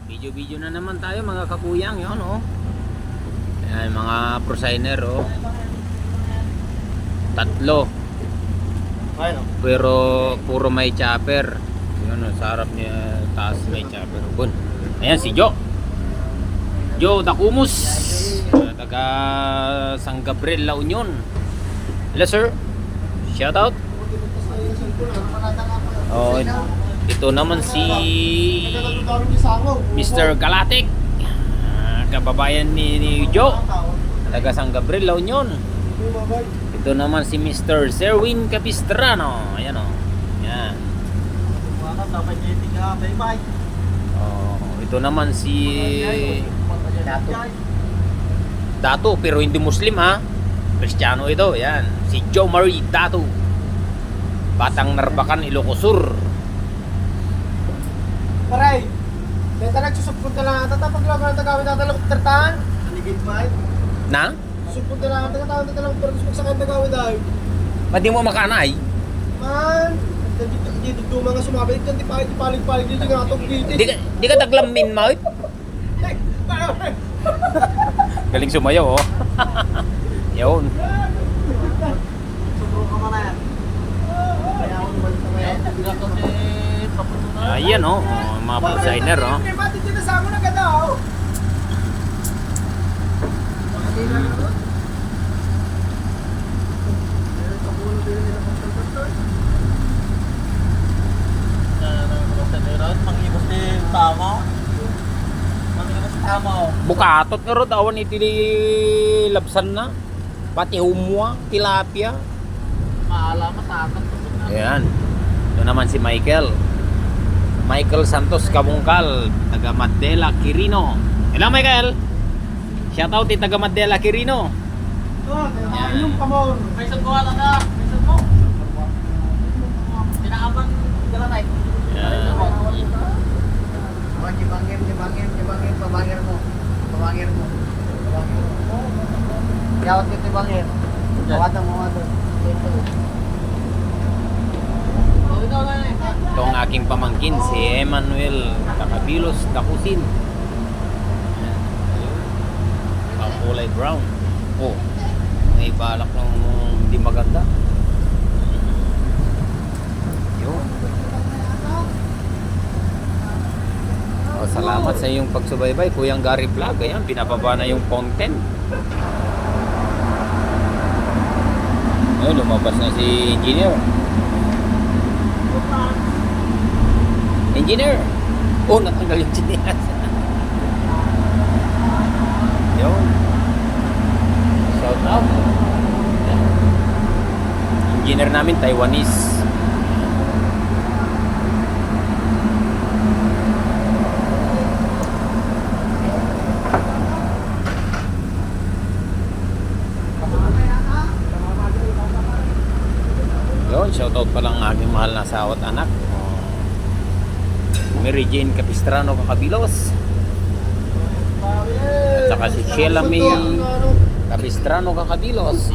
Video na naman tayo mga kakuyang, yun oh. Ayan, mga prosigner oh. Tatlo. Pero puro may chopper. Yun oh, sa harap niya taas may chopper. Bun. Ayan si Joe. Joe Dacumus. Taga San Gabriel, La Union. Hello sir. Shout out. Oh, ito naman si Mr. Galatic, kababayan ni Joe, taga San Gabriel, La Union. Ito naman si Mr. Serwin Capistrano. Ayan o. Yan. Oh, ito naman si Dato, pero hindi Muslim ha. Kristiyano ito. Yan. Si Joe Marie Dato, Batang Narbacan, Ilocos Sur. Paray, kaya talagang susupunta lang ata tapos lang ang tagawin natin lang tertaan. Anigit ba? Na? Susupunta lang ang tagawin natin lang pero gusto magsakang tagawin dahil. Pwede mo makanay? Man, dito mga sumabit dyan, di palig-palig dito nga itong dito. Di ka taglamin mo? Galing sumayaw oh. Yun. Sobrang ka man yan. Kaya ako balik sa maya. Ayan oh, mga designer oh. Pati dito sa ako na ganda oh. Bukatot nga ro awan iti labsan na. Pati humwa, tilapia. Maala matakot. Ayan. Ito naman si Michael Santos Kabungkal, taga Mandela, Quirino. Hello Michael. Shout out taga Mandela, Quirino. Oh, yung pamor. May isang kuha lang na. May isang mo. Pinaaman galanay. Yan. Pabangir mo. Yawat kita bangir. Tawatan mo ato. Ito ang aking pamangkin, si Emmanuel Cacabilos Dacusin. Ang kulay brown. Oh, may balak ng hindi maganda. Yun. Oh, salamat sa iyong pagsubaybay, Kuyang Gary Vlog. Ayan, pinapaba na yung content. Ayun, lumabas na si Engineer. Engineer! Oh, natanggal yung chinelas. Yun. Shout out. Engineer namin, Taiwanese. Yun, shout out pa lang aking mahal na asawa at anak. Mary Jane Capistrano Cacabilos, at saka si Sheila May Capistrano Cacabilos.